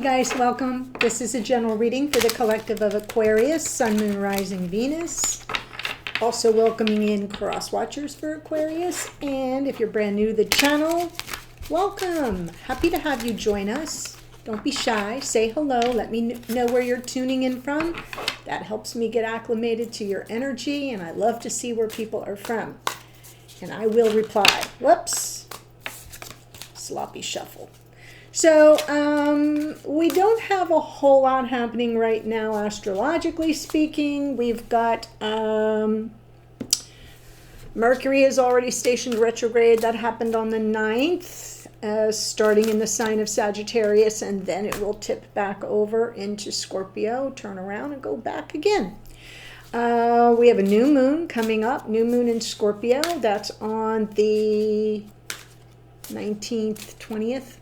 guys, welcome. This is a general reading for the collective of Aquarius, Sun, Moon, Rising, Venus. Also welcoming in cross watchers for Aquarius. And if you're brand new to the channel, welcome. Happy to have you join us. Don't be shy. Say hello. Let me know where you're tuning in from. That helps me get acclimated to your energy, and I love to see where people are from. And I will reply. Whoops. Sloppy shuffle. So, we don't have a whole lot happening right now, astrologically speaking. We've got, Mercury is already stationed retrograde. That happened on the 9th, starting in the sign of Sagittarius, and then it will tip back over into Scorpio, turn around, and go back again. We have a new moon coming up, new moon in Scorpio. That's on the 19th, 20th.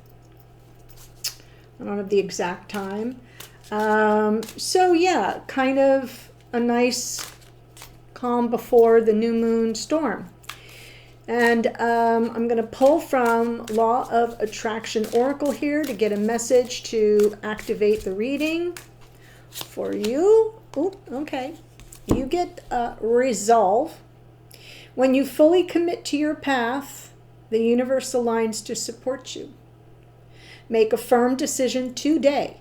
I don't have the exact time. So yeah, kind of a nice calm before the new moon storm. And I'm going to pull from Law of Attraction Oracle here to get a message to activate the reading for you. Ooh, okay. You get resolve. When you fully commit to your path, the universe aligns to support you. Make a firm decision today.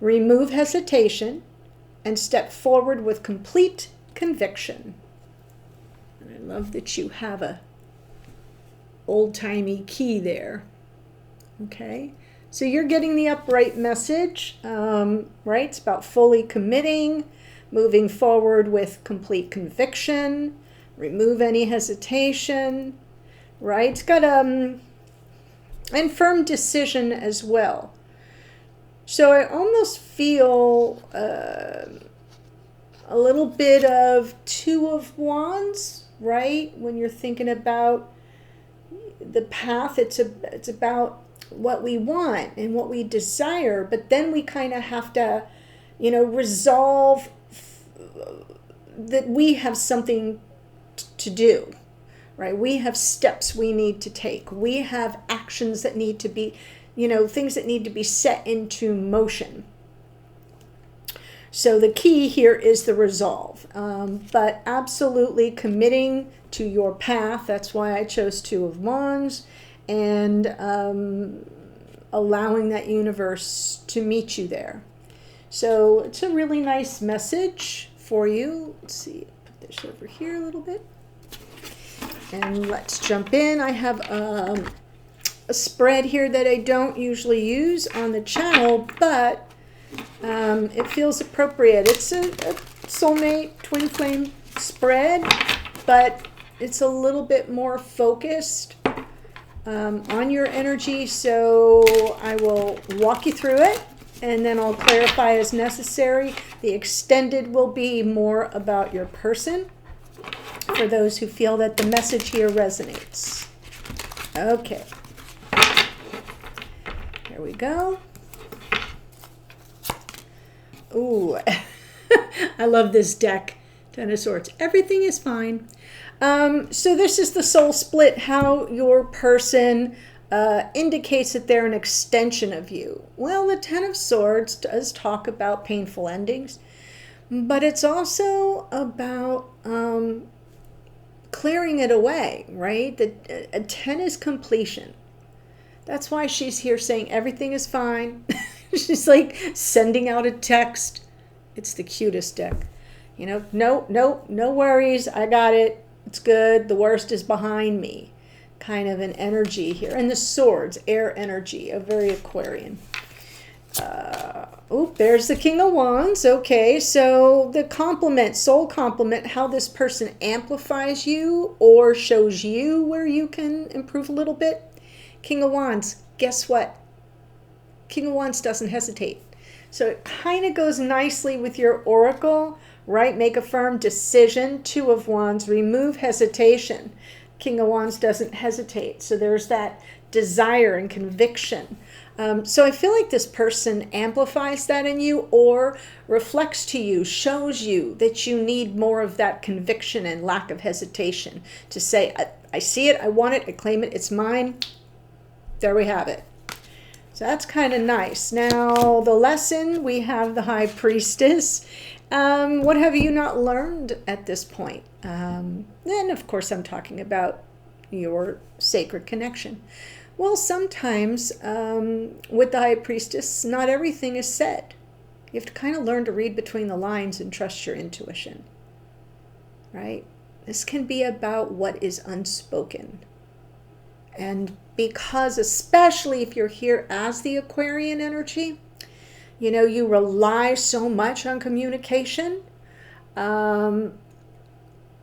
Remove hesitation and step forward with complete conviction. And I love that you have a old-timey key there. Okay, so you're getting the upright message, right? It's about fully committing, moving forward with complete conviction, remove any hesitation, right? It's got and firm decision as well. So I almost feel a little bit of Two of Wands, right? When you're thinking about the path, it's about what we want and what we desire, but then we kind of have to, resolve that we have something to do. Right? We have steps we need to take. We have actions that need to be, things that need to be set into motion. So the key here is the resolve. But absolutely committing to your path. That's why I chose Two of Wands. And allowing that universe to meet you there. So it's a really nice message for you. Let's see, put this over here a little bit. And let's jump in. I have a spread here that I don't usually use on the channel, but it feels appropriate. It's a Soulmate Twin Flame spread, but it's a little bit more focused on your energy. So I will walk you through it, and then I'll clarify as necessary. The extended will be more about your person, for those who feel that the message here resonates. Okay. Here we go. Ooh, I love this deck. Ten of Swords. Everything is fine. So this is the soul split, how your person indicates that they're an extension of you. Well, the Ten of Swords does talk about painful endings, but it's also about clearing it away, right? A 10 is completion. That's why she's here saying everything is fine. She's like sending out a text. It's the cutest deck. No worries. I got it. It's good. The worst is behind me. Kind of an energy here. And the swords, air energy, a very Aquarian. There's the King of Wands. Okay, so the compliment, soul compliment, how this person amplifies you or shows you where you can improve a little bit. King of Wands, guess what? King of Wands doesn't hesitate. So it kind of goes nicely with your oracle, right? Make a firm decision. Two of Wands, remove hesitation. King of Wands doesn't hesitate. So there's that desire and conviction. So I feel like this person amplifies that in you or reflects to you, shows you that you need more of that conviction and lack of hesitation to say, I see it, I want it, I claim it, it's mine. There we have it. So that's kind of nice. Now, the lesson, we have the High Priestess. What have you not learned at this point? Then, of course, I'm talking about your sacred connection. Well, sometimes with the High Priestess, not everything is said. You have to kind of learn to read between the lines and trust your intuition, right? This can be about what is unspoken. And because, especially if you're here as the Aquarian energy, you know, you rely so much on communication. I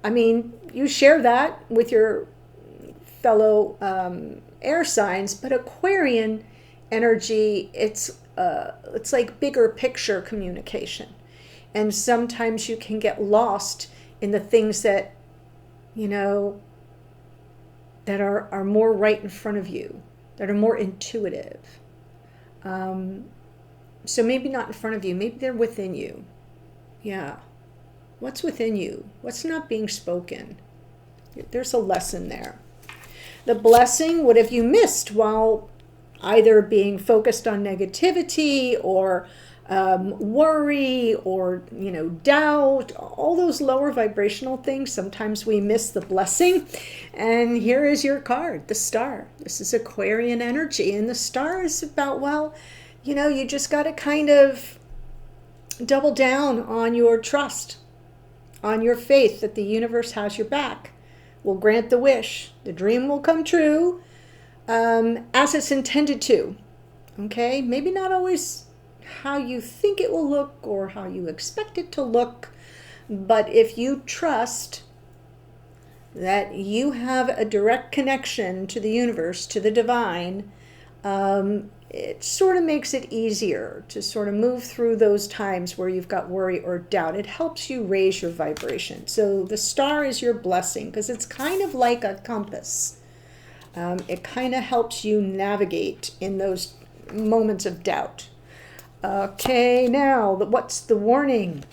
mean, you share that with your fellow air signs, but Aquarian energy, it's like bigger picture communication. And sometimes you can get lost in the things that, you know, that are more right in front of you, that are more intuitive. So maybe not in front of you, maybe they're within you. Yeah. What's within you? What's not being spoken? There's a lesson there. The blessing, what have you missed while either being focused on negativity or worry or, you know, doubt, all those lower vibrational things? Sometimes we miss the blessing. And here is your card, the star. This is Aquarian energy. And the star is about, well, you know, you just got to kind of double down on your trust, on your faith that the universe has your back, will grant the wish. The dream will come true as it's intended to. Okay? Maybe not always how you think it will look or how you expect it to look, but if you trust that you have a direct connection to the universe, to the divine, it sort of makes it easier to sort of move through those times where you've got worry or doubt. It helps you raise your vibration. So the star is your blessing because it's kind of like a compass. It kind of helps you navigate in those moments of doubt. Okay, now what's the warning?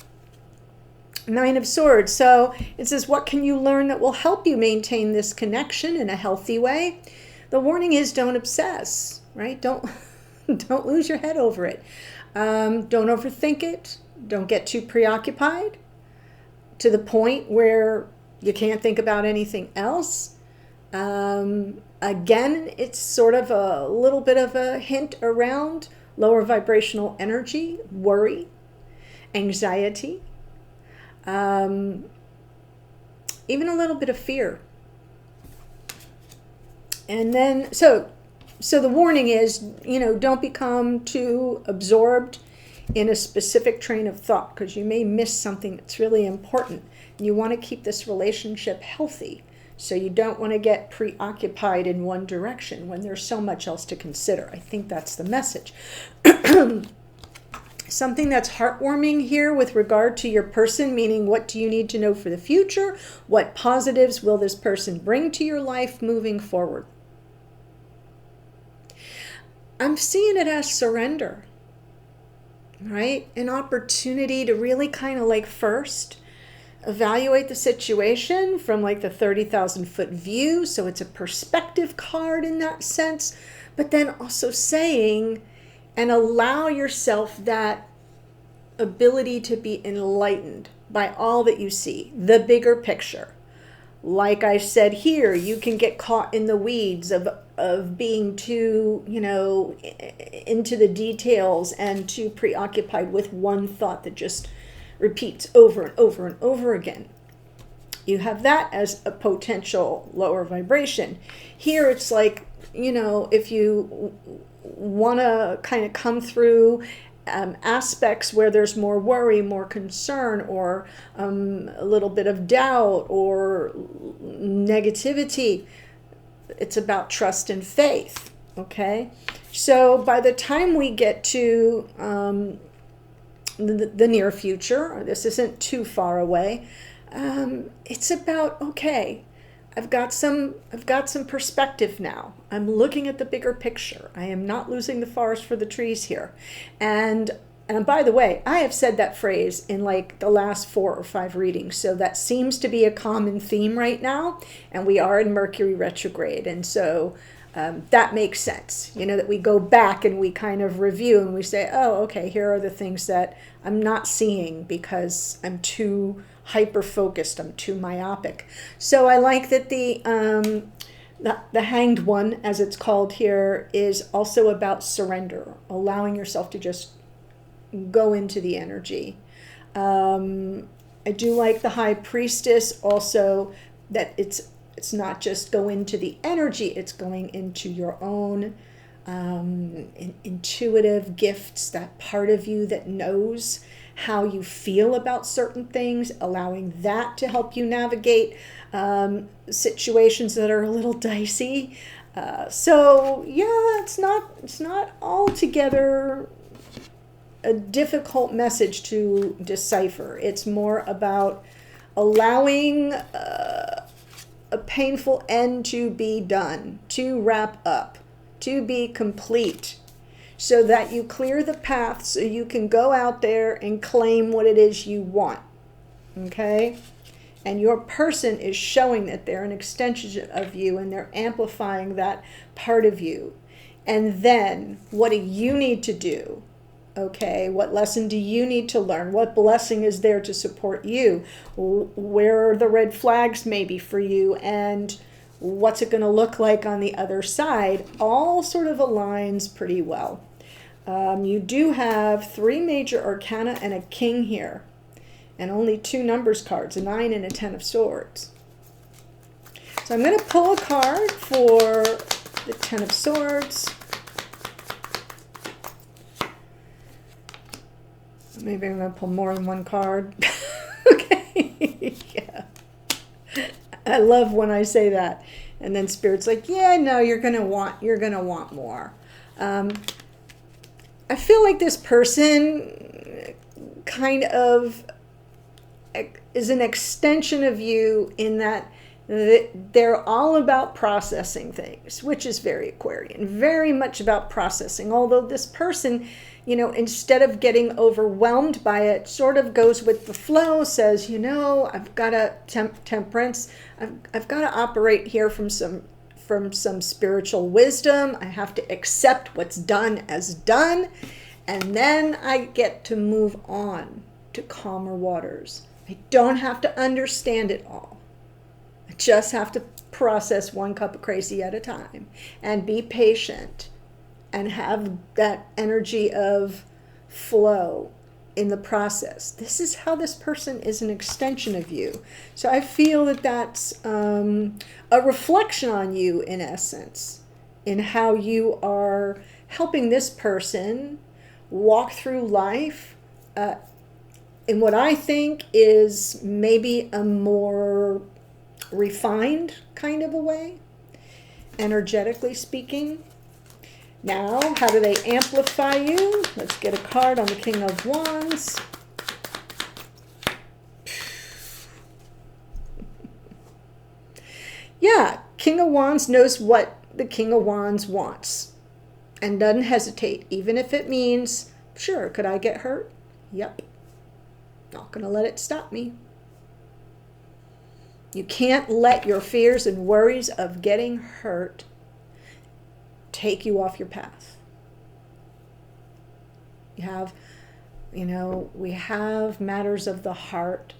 Nine of Swords. So it says, what can you learn that will help you maintain this connection in a healthy way? The warning is don't obsess, right? Don't lose your head over it. Don't overthink it. Don't get too preoccupied to the point where you can't think about anything else. Again, it's sort of a little bit of a hint around lower vibrational energy, worry, anxiety, even a little bit of fear. And then, so the warning is, you know, don't become too absorbed in a specific train of thought because you may miss something that's really important. You want to keep this relationship healthy. So you don't want to get preoccupied in one direction when there's so much else to consider. I think that's the message. Something that's heartwarming here with regard to your person, meaning what do you need to know for the future? What positives will this person bring to your life moving forward? I'm seeing it as surrender, right? An opportunity to really kind of like first evaluate the situation from like the 30,000 foot view. So it's a perspective card in that sense, but then also saying and allow yourself that ability to be enlightened by all that you see, the bigger picture. Like I said here, you can get caught in the weeds of being too, you know, into the details and too preoccupied with one thought that just repeats over and over and over again. You have that as a potential lower vibration. Here it's like, you know, if you want to kind of come through aspects where there's more worry, more concern, or a little bit of doubt or negativity, it's about trust and faith, okay? So by the time we get to the near future, this isn't too far away, it's about, okay, I've got some perspective now. I'm looking at the bigger picture. I am not losing the forest for the trees here. And by the way, I have said that phrase in like the last 4 or 5 readings. So that seems to be a common theme right now. And we are in Mercury retrograde. And so that makes sense. You know, that we go back and we kind of review and we say, oh, okay, here are the things that I'm not seeing because I'm too hyper-focused, I'm too myopic. So I like that the Hanged One, as it's called here, is also about surrender, allowing yourself to just go into the energy. I do like the High Priestess also, that it's not just go into the energy, it's going into your own intuitive gifts, that part of you that knows how you feel about certain things, allowing that to help you navigate situations that are a little dicey. So yeah, it's not altogether a difficult message to decipher. It's more about allowing a painful end to be done, to wrap up, to be complete, so that you clear the path so you can go out there and claim what it is you want. Okay? And your person is showing that they're an extension of you and they're amplifying that part of you. And then what do you need to do? Okay, what lesson do you need to learn? What blessing is there to support you? Where are the red flags maybe for you? And what's it going to look like on the other side? All sort of aligns pretty well. You do have 3 major arcana and a king here, and only 2 numbers cards, a 9 and a 10 of swords. So I'm going to pull a card for the 10 of swords. Maybe I'm going to pull more than one card. Okay. Yeah. I love when I say that. And then Spirit's like, yeah, no, you're going to want more. I feel like this person kind of is an extension of you in that they're all about processing things, which is very Aquarian, very much about processing. Although this person, you know, instead of getting overwhelmed by it, sort of goes with the flow, says, you know, I've got a temperance. I've got to operate here from some spiritual wisdom. I have to accept what's done as done. And then I get to move on to calmer waters. I don't have to understand it all. I just have to process one cup of crazy at a time and be patient and have that energy of flow in the process. This is how this person is an extension of you. So I feel that that's a reflection on you, in essence, in how you are helping this person walk through life in what I think is maybe a more refined kind of a way, energetically speaking. Now, how do they amplify you? Let's get a card on the King of Wands. Yeah, King of Wands knows what the King of Wands wants and doesn't hesitate, even if it means, sure, could I get hurt? Yep. Not going to let it stop me. You can't let your fears and worries of getting hurt take you off your path. We have matters of the heart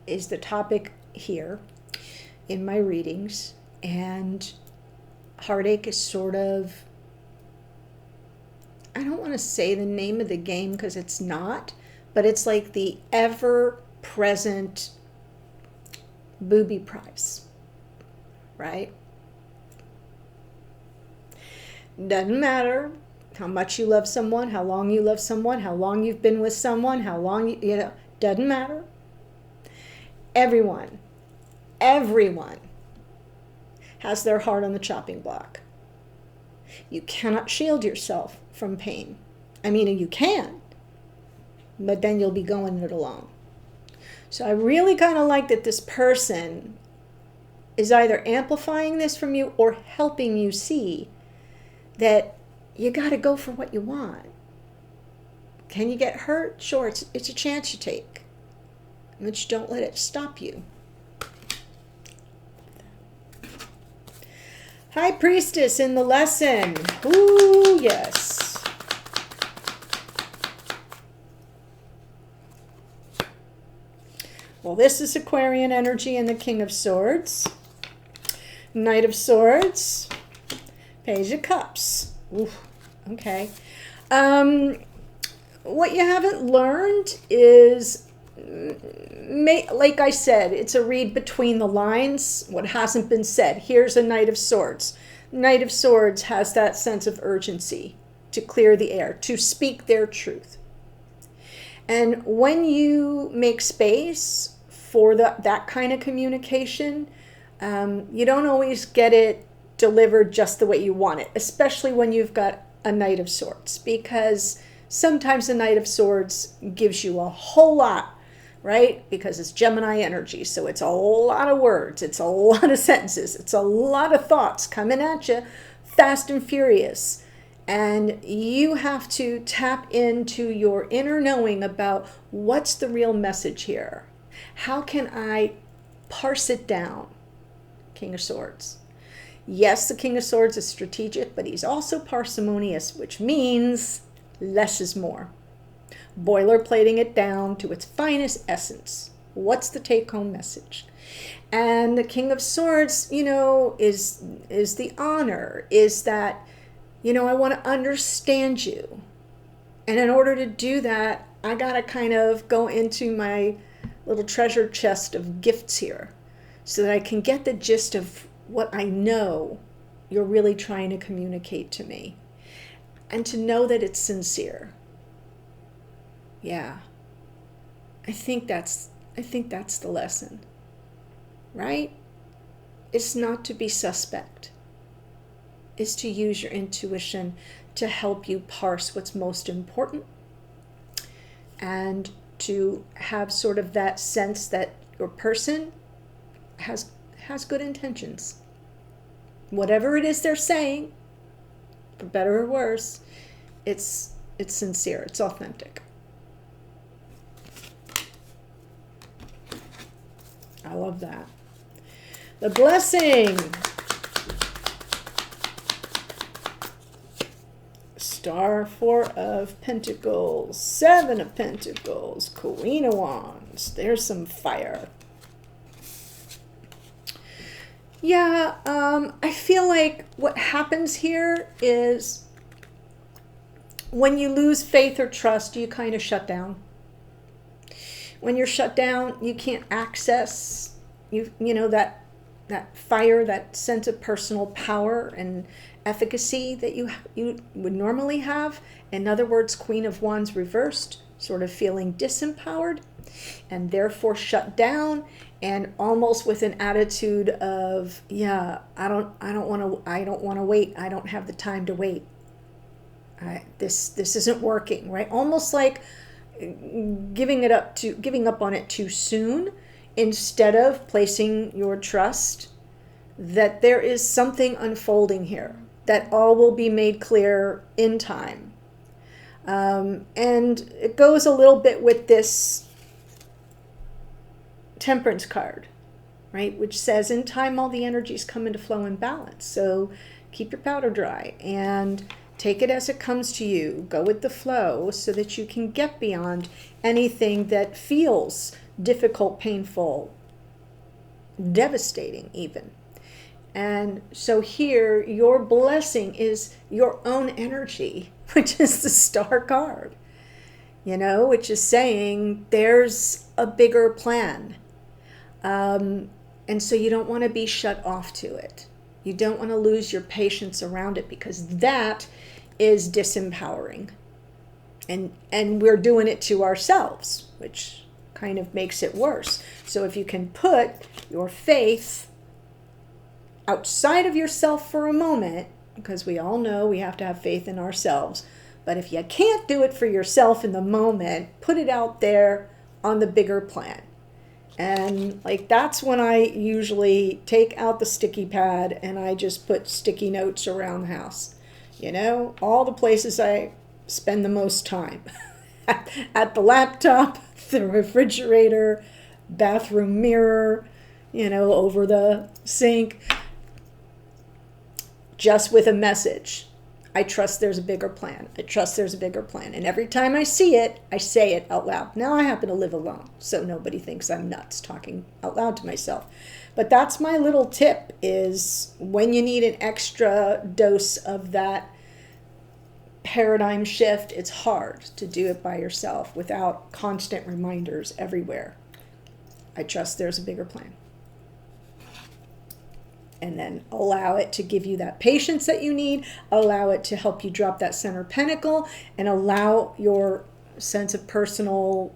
is the topic here in my readings, and heartache is sort of, I don't want to say the name of the game because it's not, but it's like the ever-present booby prize, right? Doesn't matter how much you love someone, how long you love someone, how long you've been with someone, how long, doesn't matter. Everyone has their heart on the chopping block. You cannot shield yourself from pain. I mean, you can, but then you'll be going it alone. So I really kind of like that this person is either amplifying this from you or helping you see that you got to go for what you want. Can you get hurt? Sure, it's a chance you take, but you don't let it stop you. High Priestess in the lesson. Ooh, yes. Well, this is Aquarian energy and the King of Swords. Knight of Swords. Page of Cups. Ooh, okay. What you haven't learned is, like I said, it's a read between the lines, what hasn't been said. Here's a Knight of Swords. Knight of Swords has that sense of urgency to clear the air, to speak their truth. And when you make space for that kind of communication, you don't always get it delivered just the way you want it, especially when you've got a Knight of Swords, because sometimes the Knight of Swords gives you a whole lot, right? Because it's Gemini energy, so it's a lot of words, it's a lot of sentences, it's a lot of thoughts coming at you fast and furious. And you have to tap into your inner knowing about what's the real message here. How can I parse it down? King of Swords. Yes, the King of Swords is strategic, but he's also parsimonious, which means less is more. Boilerplating it down to its finest essence. What's the take-home message? And the King of Swords, you know, is the honor, is that, you know, I want to understand you. And in order to do that, I got to kind of go into my little treasure chest of gifts here so that I can get the gist of what I know you're really trying to communicate to me. And to know that it's sincere. Yeah. I think that's the lesson. Right? It's not to be suspect. Is to use your intuition to help you parse what's most important and to have sort of that sense that your person has good intentions. Whatever it is they're saying, for better or worse, it's sincere, it's authentic. I love that. The blessing. Star, 4 of Pentacles, 7 of Pentacles, Queen of Wands. There's some fire. Yeah, I feel like what happens here is when you lose faith or trust, you kind of shut down. When you're shut down, you can't access, you know, that fire, that sense of personal power and efficacy that you would normally have. In other words, Queen of Wands reversed, sort of feeling disempowered and therefore shut down, and almost with an attitude of, yeah, I don't want to wait. I don't have the time to wait. This isn't working, right? Almost like giving up on it too soon, instead of placing your trust that there is something unfolding here, that all will be made clear in time. And it goes a little bit with this Temperance card, right? Which says in time all the energies come into flow and balance. So keep your powder dry and take it as it comes to you. Go with the flow so that you can get beyond anything that feels difficult, painful, devastating even. And so here, your blessing is your own energy, which is the Star card, you know, which is saying there's a bigger plan. And so you don't want to be shut off to it. You don't want to lose your patience around it, because that is disempowering. And we're doing it to ourselves, which kind of makes it worse. So if you can put your faith outside of yourself for a moment, because we all know we have to have faith in ourselves, but if you can't do it for yourself in the moment, put it out there on the bigger plan. And like, that's when I usually take out the sticky pad and I just put sticky notes around the house. You know, all the places I spend the most time. At the laptop, the refrigerator, bathroom mirror, you know, over the sink. just with a message. I trust there's a bigger plan. I trust there's a bigger plan. And every time I see it, I say it out loud. Now I happen to live alone, so nobody thinks I'm nuts talking out loud to myself. But that's my little tip, is when you need an extra dose of that paradigm shift, it's hard to do it by yourself without constant reminders everywhere. I trust there's a bigger plan. And then allow it to give you that patience that you need, allow it to help you drop that center pentacle, and allow your sense of personal,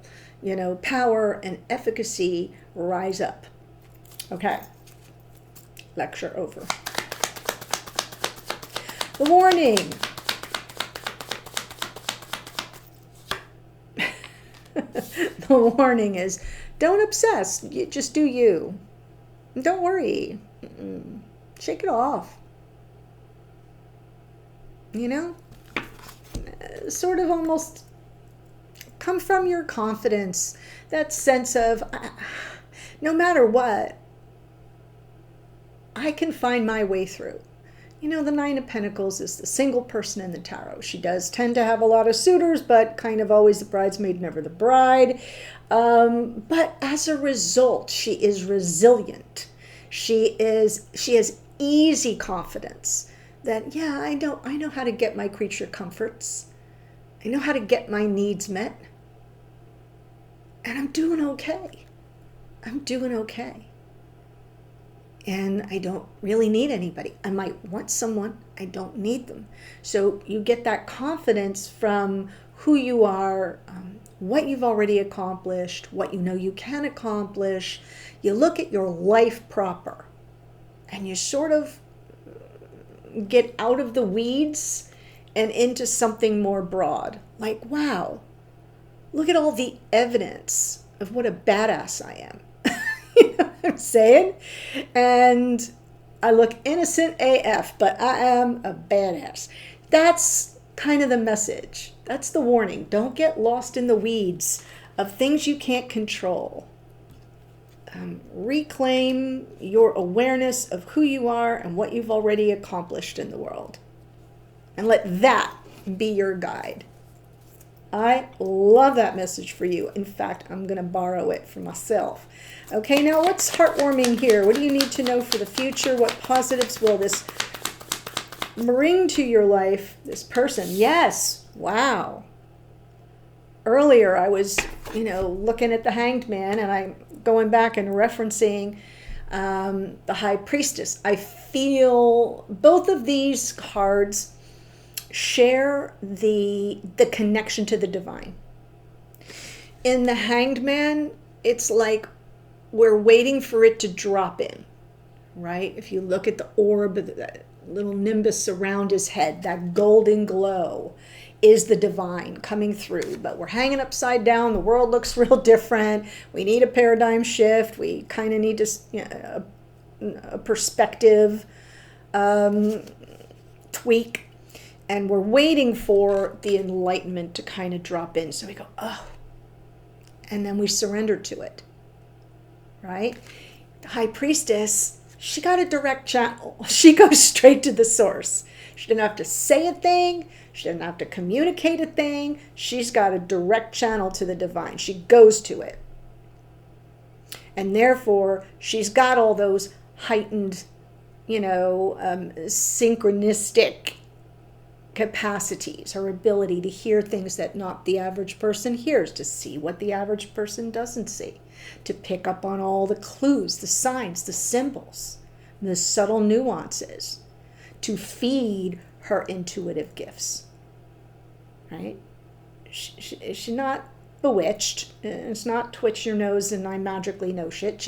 power and efficacy rise up. Okay, lecture over. The warning. The warning is, don't obsess, just do you. Don't worry. Shake it off. Sort of almost come from your confidence, that sense of no matter what, I can find my way through. The Nine of Pentacles is the single person in the tarot. She does tend to have a lot of suitors, but kind of always the bridesmaid, never the bride. But as a result, she is resilient. She has easy confidence that, I know how to get my creature comforts. I know how to get my needs met. And I'm doing okay. And I don't really need anybody. I might want someone. I don't need them. So you get that confidence from who you are, what you've already accomplished, what you know you can accomplish. You look at your life proper, and you sort of get out of the weeds and into something more broad. Like, wow, look at all the evidence of what a badass I am. You know what I'm saying? And I look innocent AF, but I am a badass. That's kind of the message. That's the warning. Don't get lost in the weeds of things you can't control. Reclaim your awareness of who you are and what you've already accomplished in the world. And let that be your guide. I love that message for you. In fact, I'm going to borrow it for myself. Okay, now what's heartwarming here? What do you need to know for the future? What positives will this bring to your life, this person? Yes, wow. Earlier I was, looking at the Hanged Man, and I'm going back and referencing the High Priestess. I feel both of these cards share the connection to the divine. In the Hanged Man, it's like we're waiting for it to drop in, right? If you look at the orb, that little nimbus around his head, that golden glow is the divine coming through. But we're hanging upside down. The world looks real different. We need a paradigm shift. We kind of need to, a perspective tweak. And we're waiting for the enlightenment to kind of drop in. So we go, oh. And then we surrender to it. Right? The High Priestess, she got a direct channel. She goes straight to the source. She didn't have to say a thing. She didn't have to communicate a thing. She's got a direct channel to the divine. She goes to it. And therefore, she's got all those heightened, synchronistic capacities, her ability to hear things that not the average person hears, to see what the average person doesn't see, to pick up on all the clues, the signs, the symbols, the subtle nuances, to feed her intuitive gifts, right? She's not bewitched. It's not twitch your nose and I magically know shit.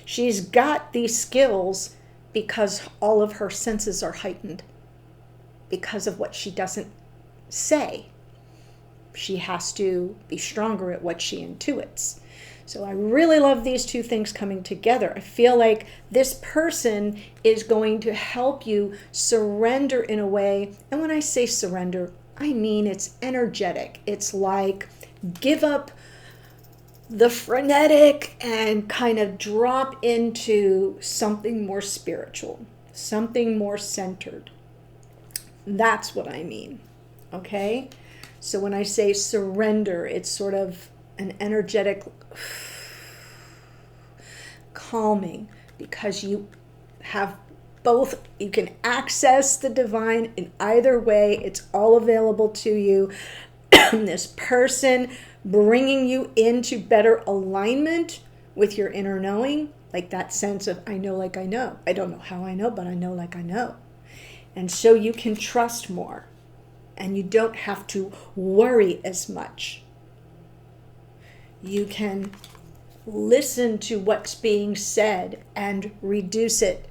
She's got these skills because all of her senses are heightened. Because of what she doesn't say. She has to be stronger at what she intuits. So I really love these two things coming together. I feel like this person is going to help you surrender in a way. And when I say surrender, I mean it's energetic. It's like give up the frenetic and kind of drop into something more spiritual, something more centered. That's what I mean. Okay? So when I say surrender, it's sort of an energetic calming, because you have both. You can access the divine in either way. It's all available to you. This person bringing you into better alignment with your inner knowing, like that sense of I know like I know. I don't know how I know, but I know like I know. And so you can trust more, and you don't have to worry as much. You can listen to what's being said and reduce it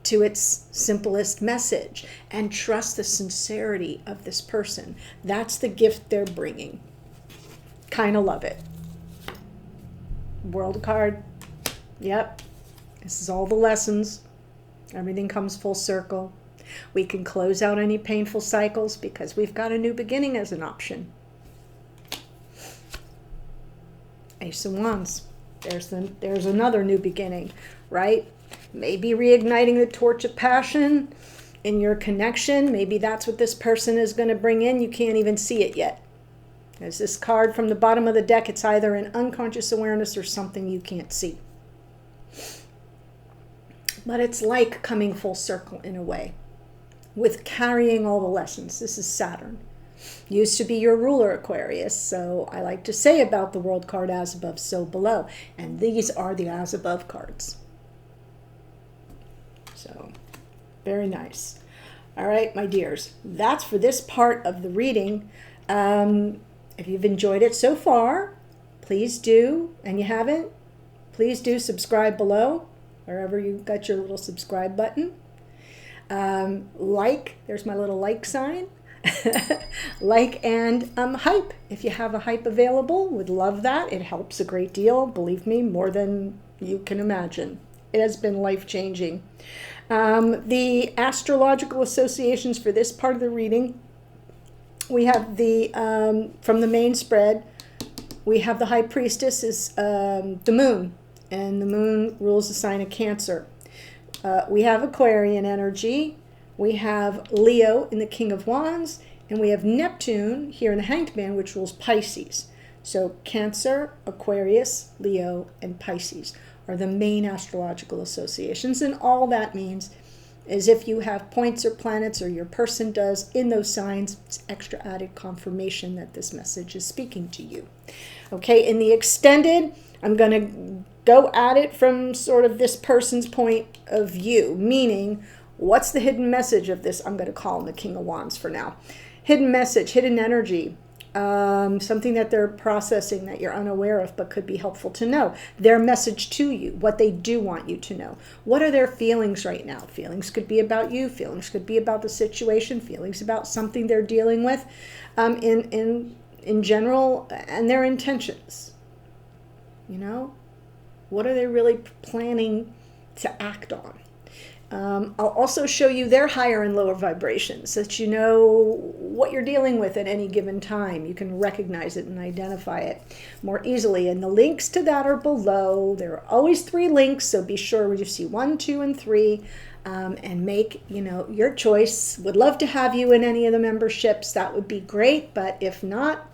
to its simplest message, and trust the sincerity of this person. That's the gift they're bringing. Kind of love it. World card. Yep. This is all the lessons. Everything comes full circle. We can close out any painful cycles because we've got a new beginning as an option. Ace of Wands. There's another new beginning, right? Maybe reigniting the torch of passion in your connection. Maybe that's what this person is going to bring in. You can't even see it yet. There's this card from the bottom of the deck. It's either an unconscious awareness or something you can't see. But it's like coming full circle in a way, with carrying all the lessons. This is Saturn. Used to be your ruler, Aquarius. So I like to say about the world card, as above, so below. And these are the as above cards. So very nice. All right, my dears, that's for this part of the reading. If you've enjoyed it so far, please do, and you haven't, please do subscribe below, wherever you got your little subscribe button. There's my little like sign. Like and hype. If you have a hype available, would love that. It helps a great deal, believe me, more than you can imagine. It has been life-changing. The astrological associations for this part of the reading, we have the from the main spread, we have the High Priestess is the moon, and the moon rules the sign of Cancer. We have Aquarian energy, we have Leo in the King of Wands, and we have Neptune here in the Hanged Man, which rules Pisces. So Cancer, Aquarius, Leo, and Pisces are the main astrological associations, and all that means is if you have points or planets, or your person does, in those signs, it's extra added confirmation that this message is speaking to you. Okay, in the extended, I'm going to go at it from sort of this person's point of view, meaning what's the hidden message of this? I'm going to call him the King of Wands for now. Hidden message, hidden energy. Something that they're processing that you're unaware of but could be helpful to know. Their message to you, what they do want you to know. What are their feelings right now? Feelings could be about you. Feelings could be about the situation. Feelings about something they're dealing with in general, and their intentions. You know, what are they really planning to act on? I'll also show you their higher and lower vibrations so that you know what you're dealing with at any given time. You can recognize it and identify it more easily. And the links to that are below. There are always 3 links, so be sure you see 1, 2, and 3, and make your choice. Would love to have you in any of the memberships. That would be great, but if not,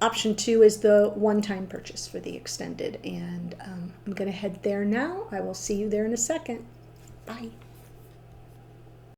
option 2 is the one-time purchase for the extended, and I'm going to head there now. I will see you there in a second. Bye.